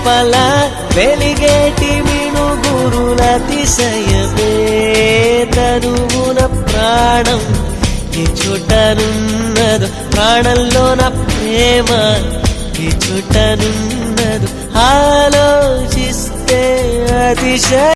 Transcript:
లోపల వెలిగేటి మినుగురులతిశయమే తనువున ప్రాణం ఈ చుట్టనున్నదు ప్రాణంలోన ప్రేమ ఈ చుట్టనున్నదు ఆలోచిస్తే అతిశయ